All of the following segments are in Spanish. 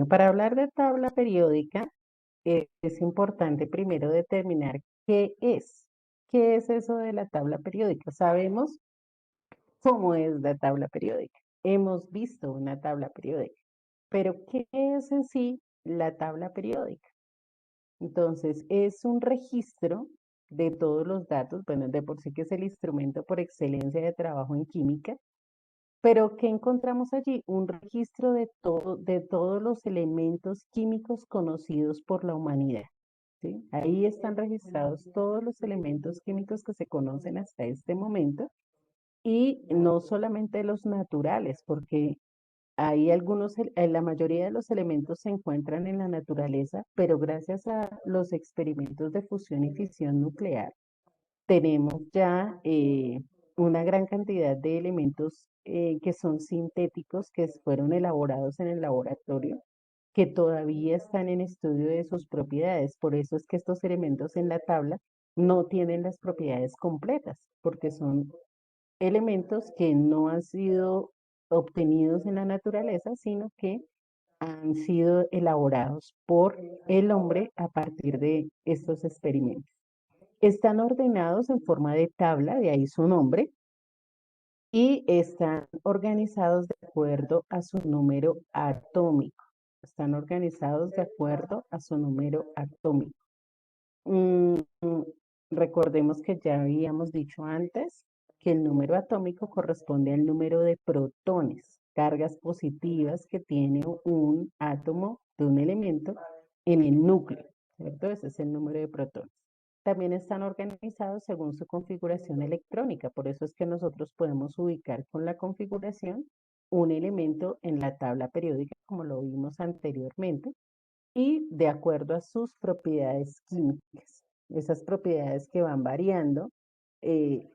Para hablar de tabla periódica, es importante primero determinar qué es. ¿Qué es eso de la tabla periódica? Sabemos cómo es la tabla periódica. Hemos visto una tabla periódica, pero ¿qué es en sí la tabla periódica? Entonces, es un registro de todos los datos, bueno, de por sí que es el instrumento por excelencia de trabajo en química, pero ¿qué encontramos allí? Un registro de todos los elementos químicos conocidos por la humanidad. ¿Sí? Ahí están registrados todos los elementos químicos que se conocen hasta este momento y no solamente los naturales, porque hay la mayoría de los elementos se encuentran en la naturaleza, pero gracias a los experimentos de fusión y fisión nuclear, tenemos ya una gran cantidad de elementos que son sintéticos, que fueron elaborados en el laboratorio, que todavía están en estudio de sus propiedades. Por eso es que estos elementos en la tabla no tienen las propiedades completas, porque son elementos que no han sido obtenidos en la naturaleza, sino que han sido elaborados por el hombre a partir de estos experimentos. Están ordenados en forma de tabla, de ahí su nombre, y están organizados de acuerdo a su número atómico. Están organizados de acuerdo a su número atómico. Mm, mm, Recordemos que ya habíamos dicho antes que el número atómico corresponde al número de protones, cargas positivas que tiene un átomo de un elemento en el núcleo, ¿cierto? Ese es el número de protones. También están organizados según su configuración electrónica, por eso es que nosotros podemos ubicar con la configuración un elemento en la tabla periódica, como lo vimos anteriormente, y de acuerdo a sus propiedades químicas. Esas propiedades que van variando eh,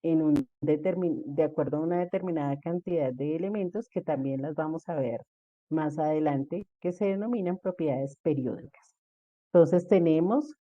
de acuerdo a una determinada cantidad de elementos que también las vamos a ver más adelante, que se denominan propiedades periódicas. Entonces tenemos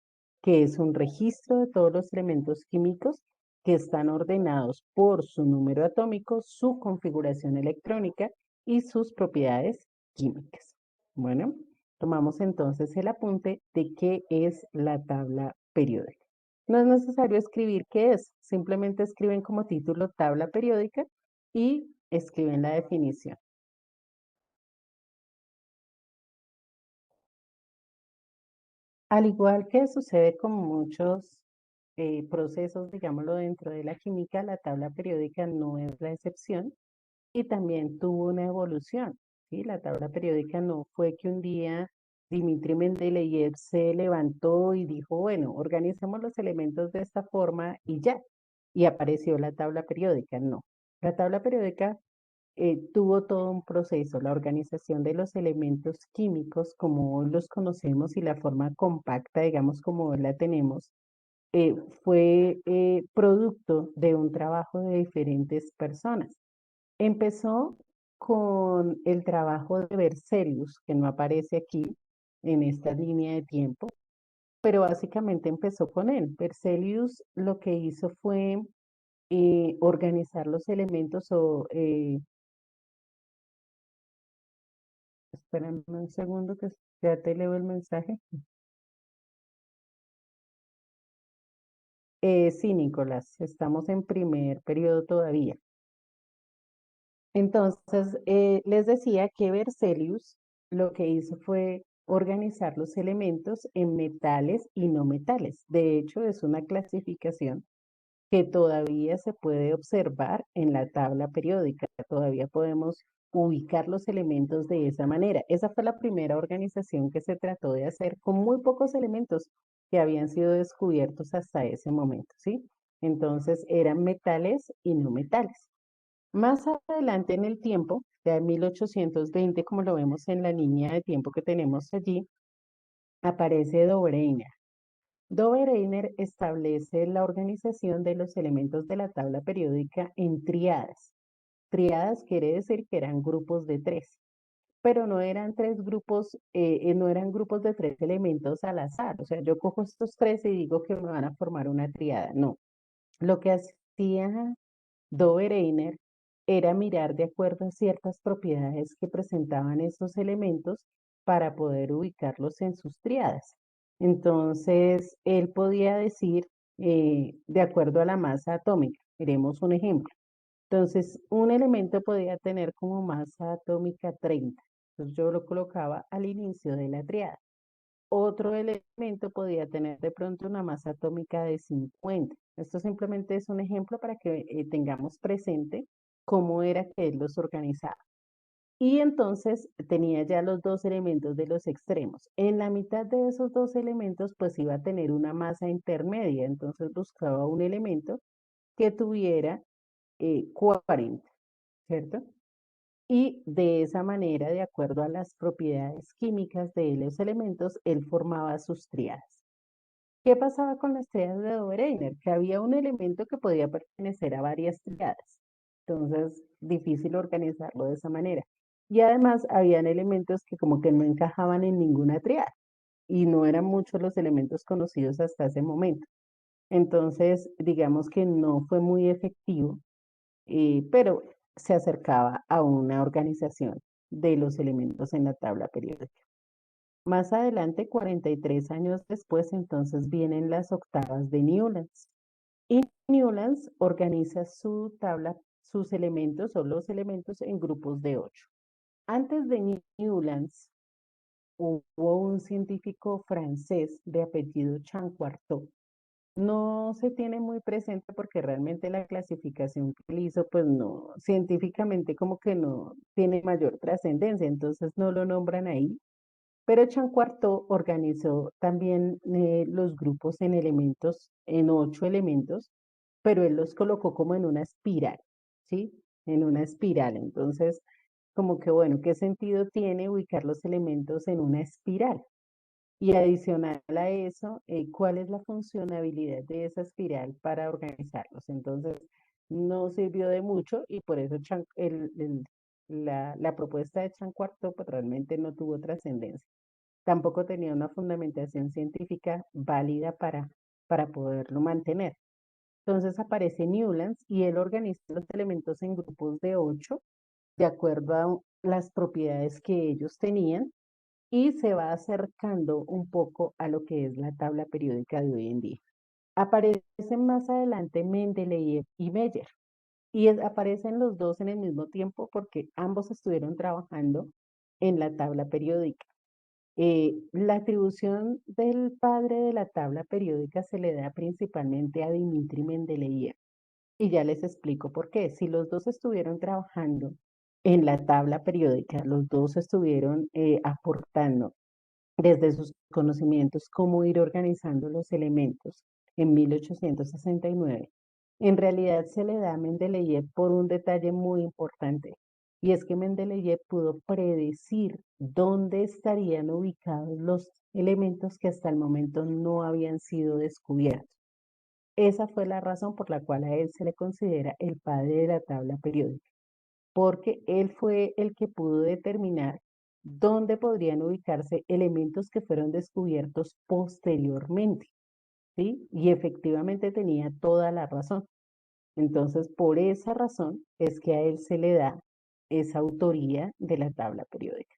que es un registro de todos los elementos químicos que están ordenados por su número atómico, su configuración electrónica y sus propiedades químicas. Bueno, tomamos entonces el apunte de qué es la tabla periódica. No es necesario escribir qué es, simplemente escriben como título tabla periódica y escriben la definición. Al igual que sucede con muchos procesos, digámoslo, dentro de la química, la tabla periódica no es la excepción y también tuvo una evolución. ¿Sí? La tabla periódica no fue que un día Dmitri Mendeleev se levantó y dijo, bueno, organicemos los elementos de esta forma y ya, y apareció la tabla periódica. No, la tabla periódica tuvo todo un proceso, la organización de los elementos químicos como hoy los conocemos y la forma compacta, digamos, como hoy la tenemos, fue producto de un trabajo de diferentes personas. Empezó con el trabajo de Berzelius, que no aparece aquí en esta línea de tiempo, pero básicamente empezó con él. Berzelius lo que hizo fue organizar los elementos o espérame un segundo que ya te leo el mensaje. Sí, Nicolás, estamos en primer periodo todavía. Entonces, les decía que Berzelius lo que hizo fue organizar los elementos en metales y no metales. De hecho, es una clasificación que todavía se puede observar en la tabla periódica. Todavía podemos ubicar los elementos de esa manera. Esa fue la primera organización que se trató de hacer con muy pocos elementos que habían sido descubiertos hasta ese momento, ¿sí? Entonces eran metales y no metales. Más adelante en el tiempo, ya en 1820, como lo vemos en la línea de tiempo que tenemos allí, aparece Dobereiner. Dobereiner establece la organización de los elementos de la tabla periódica en triadas. Triadas quiere decir que eran grupos de tres, pero no eran tres grupos, no eran grupos de tres elementos al azar. O sea, yo cojo estos tres y digo que me van a formar una triada. No. Lo que hacía Dobereiner era mirar de acuerdo a ciertas propiedades que presentaban estos elementos para poder ubicarlos en sus tríadas. Entonces, él podía decir, de acuerdo a la masa atómica, veremos un ejemplo. Entonces, un elemento podía tener como masa atómica 30. Entonces, yo lo colocaba al inicio de la triada. Otro elemento podía tener de pronto una masa atómica de 50. Esto simplemente es un ejemplo para que tengamos presente cómo era que él los organizaba. Y entonces tenía ya los dos elementos de los extremos. En la mitad de esos dos elementos, pues iba a tener una masa intermedia. Entonces buscaba un elemento que tuviera 40, ¿cierto? Y de esa manera, de acuerdo a las propiedades químicas de los elementos, él formaba sus tríadas. ¿Qué pasaba con las tríadas de Dobereiner? Que había un elemento que podía pertenecer a varias tríadas. Entonces, difícil organizarlo de esa manera. Y además, habían elementos que como que no encajaban en ninguna tríada. Y no eran muchos los elementos conocidos hasta ese momento. Entonces, digamos que no fue muy efectivo, pero se acercaba a una organización de los elementos en la tabla periódica. Más adelante, 43 años después, entonces vienen las octavas de Newlands. Y Newlands organiza su tabla, sus elementos o los elementos en grupos de 8. Antes de Newlands, hubo un científico francés de apellido Chanquarteau. No se tiene muy presente porque realmente la clasificación que él hizo, pues no, científicamente como que no tiene mayor trascendencia, entonces no lo nombran ahí. Pero Chanquarteau organizó también los grupos en elementos, en 8 elementos, pero él los colocó como en una espiral, ¿sí? En una espiral. Entonces, como que bueno, ¿qué sentido tiene ubicar los elementos en una espiral? Y adicional a eso, ¿cuál es la funcionabilidad de esa espiral para organizarlos? Entonces, no sirvió de mucho y por eso la propuesta de Chanquarteau pues, realmente no tuvo trascendencia. Tampoco tenía una fundamentación científica válida para poderlo mantener. Entonces aparece Newlands y él organiza los elementos en grupos de 8 de acuerdo a las propiedades que ellos tenían y se va acercando un poco a lo que es la tabla periódica de hoy en día. Aparecen más adelante Mendeleev y Meyer y aparecen los dos en el mismo tiempo porque ambos estuvieron trabajando en la tabla periódica. La atribución del padre de la tabla periódica se le da principalmente a Dmitri Mendeleev. Y ya les explico por qué. Si los dos estuvieron trabajando en la tabla periódica, los dos estuvieron aportando desde sus conocimientos cómo ir organizando los elementos en 1869. En realidad se le da a Mendeleev por un detalle muy importante, y es que Mendeleev pudo predecir dónde estarían ubicados los elementos que hasta el momento no habían sido descubiertos. Esa fue la razón por la cual a él se le considera el padre de la tabla periódica, porque él fue el que pudo determinar dónde podrían ubicarse elementos que fueron descubiertos posteriormente, ¿sí? Y efectivamente tenía toda la razón. Entonces, por esa razón es que a él se le da esa autoría de la tabla periódica.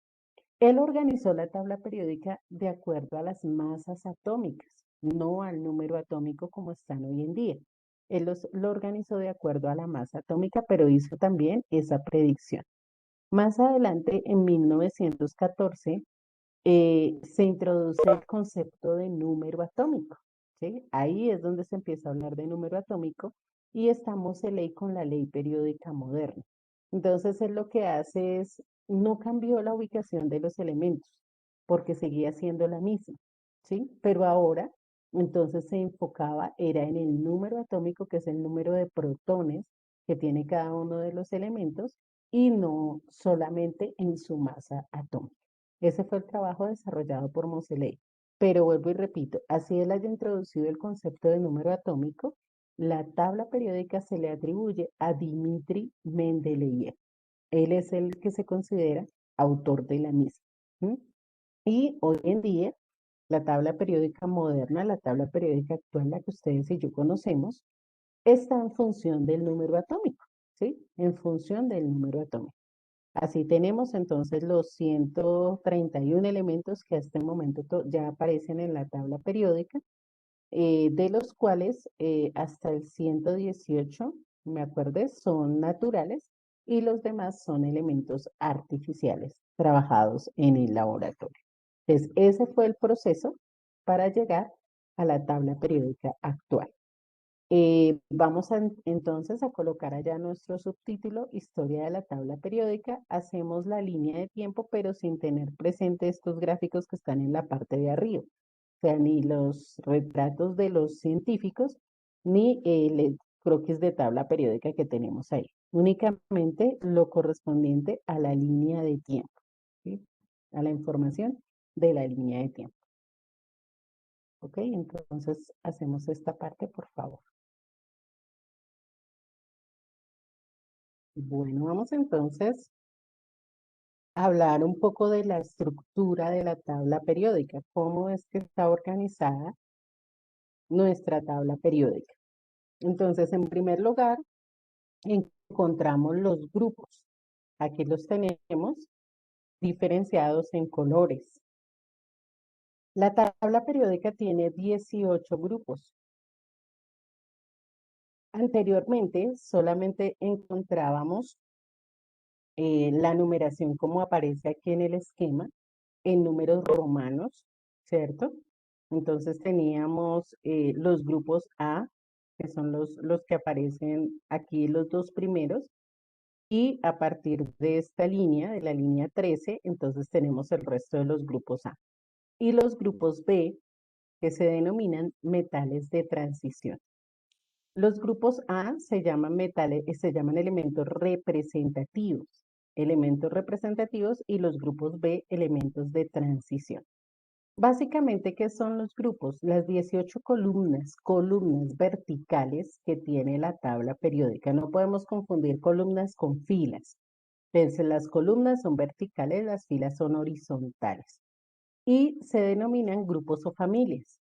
Él organizó la tabla periódica de acuerdo a las masas atómicas, no al número atómico como están hoy en día. Él lo organizó de acuerdo a la masa atómica, pero hizo también esa predicción. Más adelante, en 1914, se introduce el concepto de número atómico, ¿sí? Ahí es donde se empieza a hablar de número atómico y estamos en ley con la ley periódica moderna. Entonces, él lo que hace es, no cambió la ubicación de los elementos, porque seguía siendo la misma, ¿sí? Pero ahora, entonces se enfocaba, era en el número atómico, que es el número de protones que tiene cada uno de los elementos, y no solamente en su masa atómica. Ese fue el trabajo desarrollado por Moseley. Pero vuelvo y repito, así él haya introducido el concepto de número atómico, la tabla periódica se le atribuye a Dmitri Mendeleev. Él es el que se considera autor de la misma. ¿Mm? Y hoy en día, la tabla periódica moderna, la tabla periódica actual, la que ustedes y yo conocemos, está en función del número atómico, ¿sí? En función del número atómico. Así tenemos entonces los 131 elementos que a este momento ya aparecen en la tabla periódica, de los cuales hasta el 118, me acuerdo, son naturales y los demás son elementos artificiales trabajados en el laboratorio. Entonces, ese fue el proceso para llegar a la tabla periódica actual. Vamos entonces a colocar allá nuestro subtítulo, Historia de la tabla periódica. Hacemos la línea de tiempo, pero sin tener presente estos gráficos que están en la parte de arriba. O sea, ni los retratos de los científicos, ni el croquis de tabla periódica que tenemos ahí. Únicamente lo correspondiente a la línea de tiempo, ¿sí? A la información de la línea de tiempo. ¿Ok? Entonces hacemos esta parte, por favor. Bueno, vamos entonces a hablar un poco de la estructura de la tabla periódica, cómo es que está organizada nuestra tabla periódica. Entonces, en primer lugar, encontramos los grupos. Aquí los tenemos diferenciados en colores. La tabla periódica tiene 18 grupos. Anteriormente, solamente encontrábamos la numeración como aparece aquí en el esquema, en números romanos, ¿cierto? Entonces teníamos los grupos A, que son los que aparecen aquí, los dos primeros, y a partir de esta línea, de la línea 13, entonces tenemos el resto de los grupos A. Y los grupos B, que se denominan metales de transición. Los grupos A se llaman se llaman elementos representativos y los grupos B, elementos de transición. Básicamente, ¿qué son los grupos? Las 18 columnas verticales que tiene la tabla periódica. No podemos confundir columnas con filas. Entonces, las columnas son verticales, las filas son horizontales. Y se denominan grupos o familias.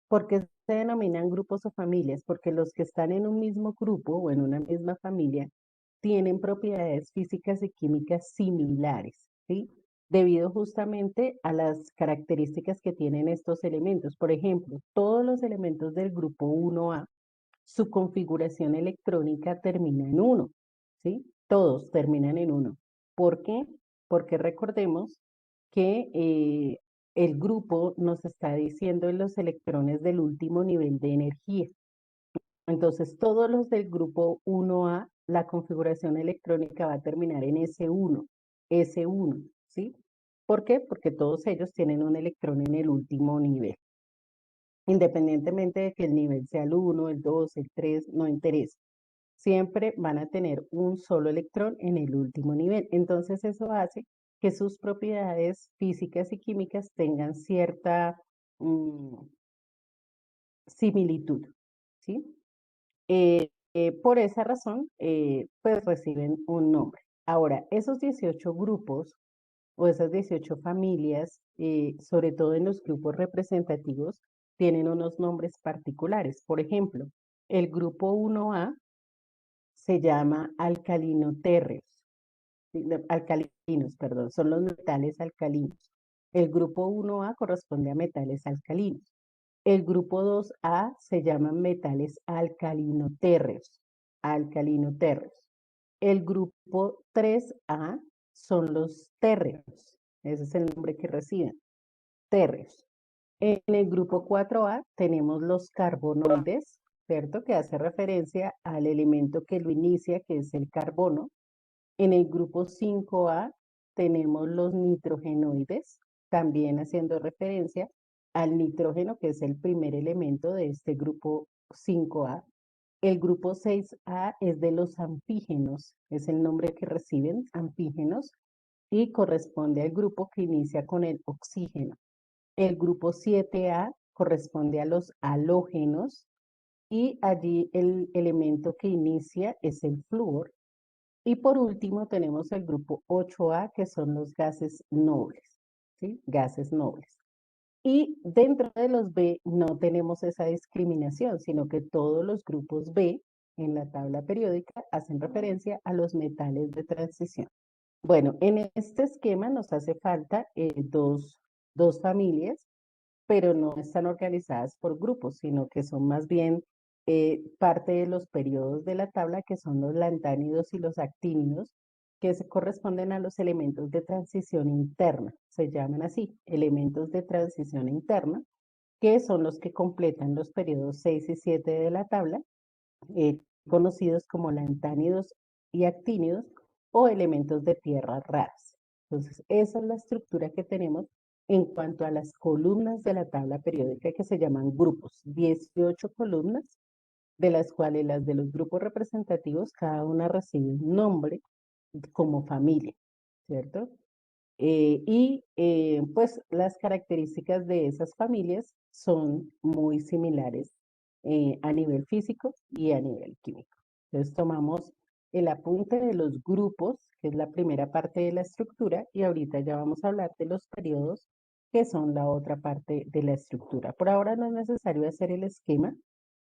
¿Por qué se denominan grupos o familias? Porque los que están en un mismo grupo o en una misma familia tienen propiedades físicas y químicas similares, ¿sí? Debido justamente a las características que tienen estos elementos. Por ejemplo, todos los elementos del grupo 1A, su configuración electrónica termina en 1, ¿sí? Todos terminan en 1. ¿Por qué? Porque recordemos que el grupo nos está diciendo los electrones del último nivel de energía. Entonces, todos los del grupo 1A, la configuración electrónica va a terminar en S1, ¿sí? ¿Por qué? Porque todos ellos tienen un electrón en el último nivel. Independientemente de que el nivel sea el 1, el 2, el 3, no interesa. Siempre van a tener un solo electrón en el último nivel. Entonces, eso hace que sus propiedades físicas y químicas tengan cierta similitud, ¿sí? Por esa razón, pues reciben un nombre. Ahora, esos 18 grupos o esas 18 familias, sobre todo en los grupos representativos, tienen unos nombres particulares. Por ejemplo, el grupo 1A se llama alcalinotérreos, alcalinos, perdón, son los metales alcalinos. El grupo 1A corresponde a metales alcalinos. El grupo 2A se llaman metales alcalinotérreos. El grupo 3A son los térreos, ese es el nombre que reciben, térreos. En el grupo 4A tenemos los carbonoides, ¿cierto? Que hace referencia al elemento que lo inicia, que es el carbono. En el grupo 5A tenemos los nitrogenoides, también haciendo referencia al nitrógeno, que es el primer elemento de este grupo 5A. El grupo 6A es de los anfígenos, es el nombre que reciben, anfígenos, y corresponde al grupo que inicia con el oxígeno. El grupo 7A corresponde a los halógenos y allí el elemento que inicia es el flúor. Y por último tenemos el grupo 8A, que son los gases nobles, ¿sí? Gases nobles. Y dentro de los B no tenemos esa discriminación, sino que todos los grupos B en la tabla periódica hacen referencia a los metales de transición. Bueno, en este esquema nos hace falta dos familias, pero no están organizadas por grupos, sino que son más bien parte de los periodos de la tabla, que son los lantánidos y los actínidos, que se corresponden a los elementos de transición interna. Se llaman así, elementos de transición interna, que son los que completan los periodos 6 y 7 de la tabla, eh, conocidos como lantánidos y actínidos o elementos de tierras raras. Entonces, esa es la estructura que tenemos en cuanto a las columnas de la tabla periódica, que se llaman grupos. 18 columnas, de las cuales las de los grupos representativos, cada una recibe un nombre como familia, ¿cierto? Pues las características de esas familias son muy similares a nivel físico y a nivel químico. Entonces tomamos el apunte de los grupos, que es la primera parte de la estructura, y ahorita ya vamos a hablar de los periodos, que son la otra parte de la estructura. Por ahora no es necesario hacer el esquema,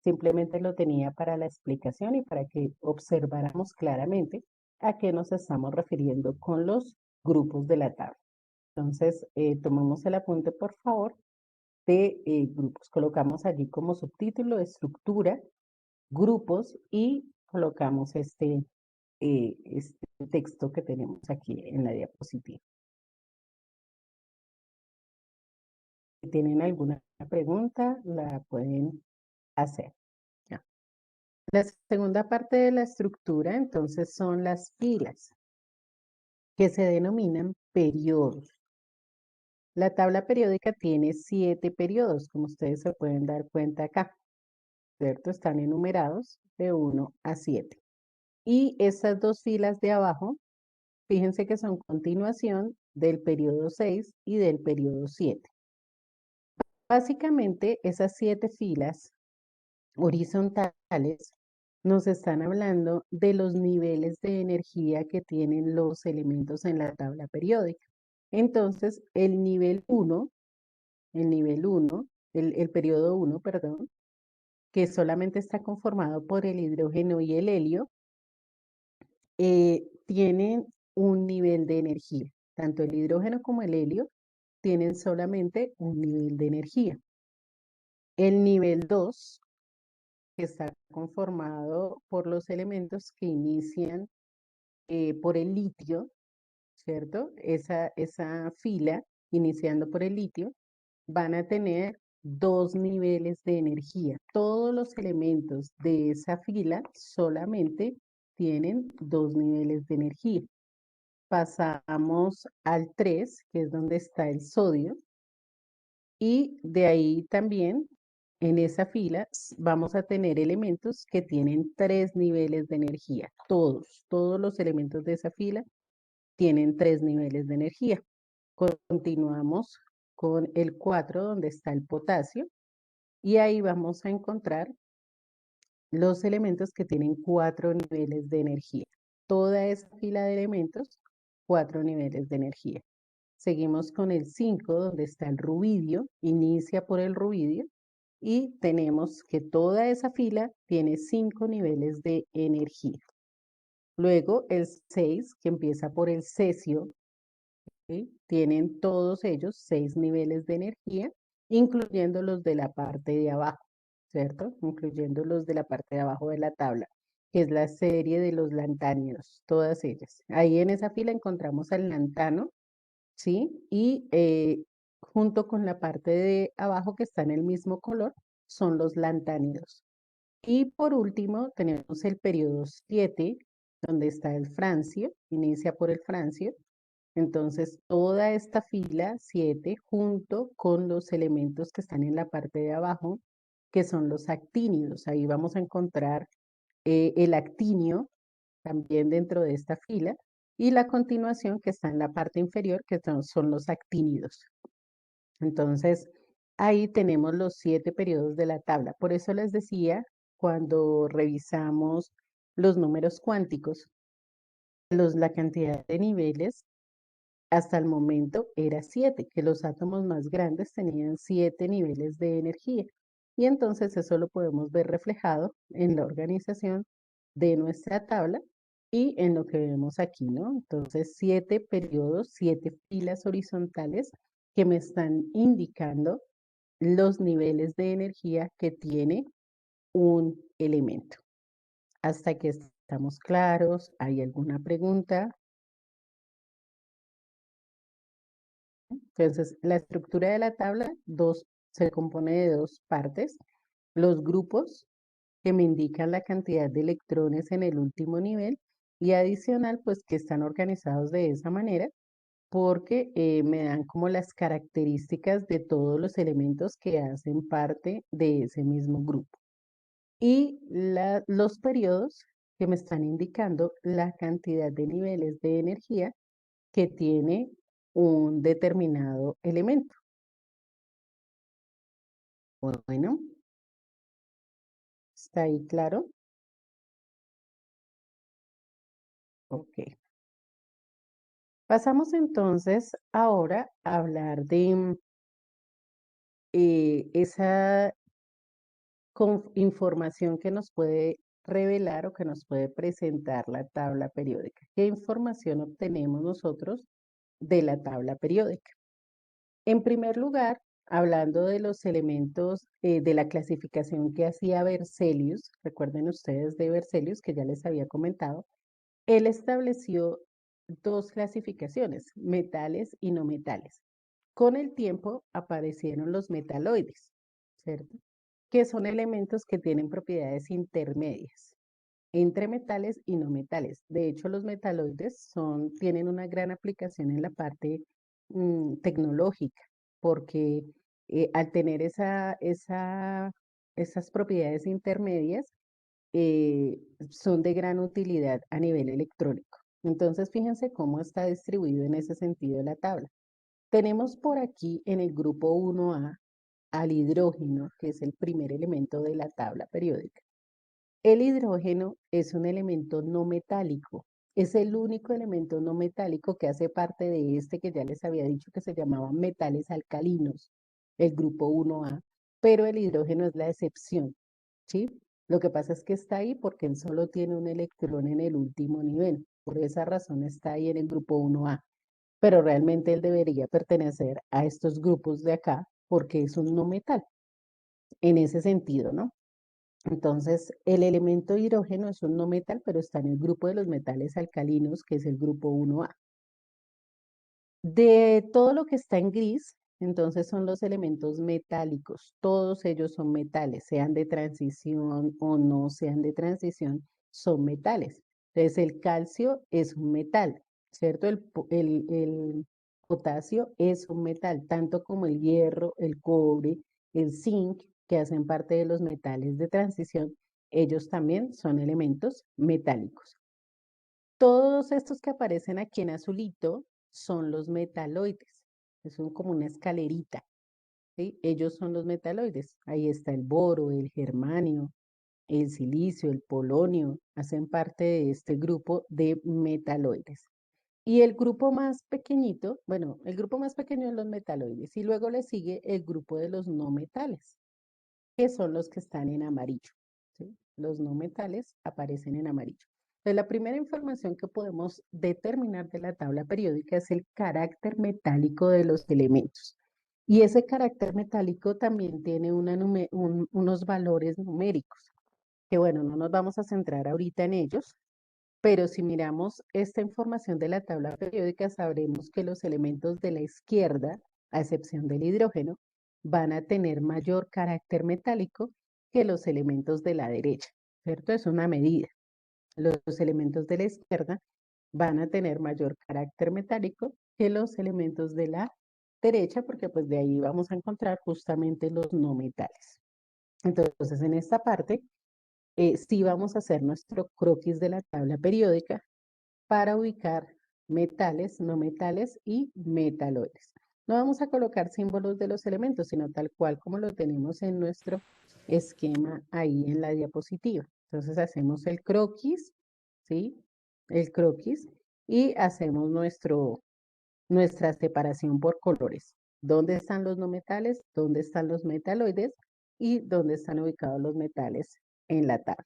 simplemente lo tenía para la explicación y para que observáramos claramente a qué nos estamos refiriendo con los grupos de la tabla. Entonces, tomamos el apunte, por favor, de grupos. Colocamos allí como subtítulo estructura, grupos y colocamos este texto que tenemos aquí en la diapositiva. Si tienen alguna pregunta, la pueden hacer. Ya. La segunda parte de la estructura, entonces, son las filas, que se denominan periodos. La tabla periódica tiene 7 periodos, como ustedes se pueden dar cuenta acá, ¿cierto? Están enumerados de 1 a 7. Y estas dos filas de abajo, fíjense que son continuación del periodo 6 y del periodo 7. Básicamente, esas 7 filas horizontales nos están hablando de los niveles de energía que tienen los elementos en la tabla periódica. Entonces, el periodo 1, perdón, que solamente está conformado por el hidrógeno y el helio, tienen un nivel de energía. Tanto el hidrógeno como el helio tienen solamente un nivel de energía. El nivel 2, que está conformado por los elementos que inician por el litio, ¿cierto? Esa fila, iniciando por el litio, van a tener dos niveles de energía. Todos los elementos de esa fila solamente tienen dos niveles de energía. Pasamos al 3, que es donde está el sodio, y de ahí también en esa fila vamos a tener elementos que tienen tres niveles de energía. Todos los elementos de esa fila tienen tres niveles de energía. Continuamos con el 4, donde está el potasio, y ahí vamos a encontrar los elementos que tienen cuatro niveles de energía. Toda esa fila de elementos, cuatro niveles de energía. Seguimos con el 5, donde está el rubidio, inicia por el rubidio, y tenemos que toda esa fila tiene 5 niveles de energía. Luego el 6, que empieza por el cesio, ¿sí? Tienen todos ellos 6 niveles de energía, incluyendo los de la parte de abajo, ¿cierto? Incluyendo los de la parte de abajo de la tabla, que es la serie de los lantánidos, todas ellas. Ahí en esa fila encontramos al lantano, ¿sí? Y junto con la parte de abajo que está en el mismo color, son los lantánidos. Y por último, tenemos el periodo 7, donde está el francio, inicia por el francio. Entonces, toda esta fila 7 junto con los elementos que están en la parte de abajo, que son los actínidos. Ahí vamos a encontrar el actinio también dentro de esta fila y la continuación que está en la parte inferior, que son los actínidos. Entonces, ahí tenemos los 7 periodos de la tabla. Por eso les decía, cuando revisamos los números cuánticos, la cantidad de niveles hasta el momento era 7, que los átomos más grandes tenían 7 niveles de energía. Y entonces eso lo podemos ver reflejado en la organización de nuestra tabla y en lo que vemos aquí, ¿no? Entonces, 7 periodos, 7 filas horizontales que me están indicando los niveles de energía que tiene un elemento. Hasta que estamos claros, ¿hay alguna pregunta? Entonces, la estructura de la tabla se compone de dos partes. Los grupos, que me indican la cantidad de electrones en el último nivel, y adicional, pues que están organizados de esa manera porque me dan como las características de todos los elementos que hacen parte de ese mismo grupo. Y los periodos que me están indicando la cantidad de niveles de energía que tiene un determinado elemento. Bueno, ¿está ahí claro? Ok. Pasamos entonces ahora a hablar de esa información que nos puede revelar o que nos puede presentar la tabla periódica. ¿Qué información obtenemos nosotros de la tabla periódica? En primer lugar, hablando de los elementos de la clasificación que hacía Berzelius, recuerden ustedes de Berzelius que ya les había comentado, él estableció dos clasificaciones, metales y no metales. Con el tiempo aparecieron los metaloides, ¿cierto? Que son elementos que tienen propiedades intermedias entre metales y no metales. De hecho, los metaloides tienen una gran aplicación en la parte tecnológica, porque al tener esas propiedades intermedias, eh, son de gran utilidad a nivel electrónico. Entonces, fíjense cómo está distribuido en ese sentido la tabla. Tenemos por aquí en el grupo 1A al hidrógeno, que es el primer elemento de la tabla periódica. El hidrógeno es un elemento no metálico. Es el único elemento no metálico que hace parte de este que ya les había dicho que se llamaba metales alcalinos, el grupo 1A, pero el hidrógeno es la excepción, ¿sí? Lo que pasa es que está ahí porque él solo tiene un electrón en el último nivel. Por esa razón está ahí en el grupo 1A, pero realmente él debería pertenecer a estos grupos de acá porque es un no metal en ese sentido, ¿no? Entonces, el elemento hidrógeno es un no metal, pero está en el grupo de los metales alcalinos, que es el grupo 1A. De todo lo que está en gris, entonces son los elementos metálicos. Todos ellos son metales, sean de transición o no sean de transición, son metales. Entonces, el calcio es un metal, ¿cierto? El potasio es un metal, tanto como el hierro, el cobre, el zinc, que hacen parte de los metales de transición, ellos también son elementos metálicos. Todos estos que aparecen aquí en azulito son los metaloides. Es como una escalerita, ¿sí? Ellos son los metaloides. Ahí está el boro, el germanio, el silicio, el polonio, hacen parte de este grupo de metaloides. Y el grupo más pequeñito, bueno, el grupo más pequeño de los metaloides, y luego le sigue el grupo de los no metales, que son los que están en amarillo, ¿sí? Los no metales aparecen en amarillo. Entonces, la primera información que podemos determinar de la tabla periódica es el carácter metálico de los elementos. Y ese carácter metálico también tiene unos valores numéricos, que bueno, no nos vamos a centrar ahorita en ellos, pero si miramos esta información de la tabla periódica, sabremos que los elementos de la izquierda, a excepción del hidrógeno, van a tener mayor carácter metálico que los elementos de la derecha, ¿cierto? Es una medida. Los elementos de la izquierda van a tener mayor carácter metálico que los elementos de la derecha, porque pues de ahí vamos a encontrar justamente los no metales. Entonces, en esta parte, sí vamos a hacer nuestro croquis de la tabla periódica para ubicar metales, no metales y metaloides. No vamos a colocar símbolos de los elementos, sino tal cual como lo tenemos en nuestro esquema ahí en la diapositiva. Entonces hacemos el croquis, ¿sí? El croquis y hacemos nuestra separación por colores. ¿Dónde están los no metales? ¿Dónde están los metaloides? ¿Y dónde están ubicados los metales en la tabla?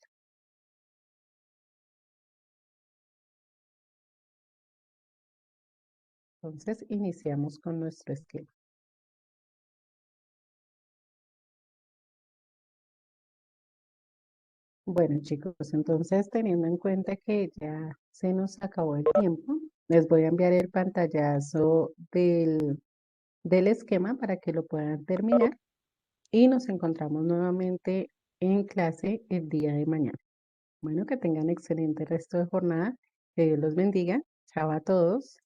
Entonces, iniciamos con nuestro esquema. Bueno, chicos, entonces teniendo en cuenta que ya se nos acabó el tiempo, les voy a enviar el pantallazo del esquema para que lo puedan terminar y nos encontramos nuevamente en clase el día de mañana. Bueno, que tengan excelente resto de jornada. Que Dios los bendiga. Chao a todos.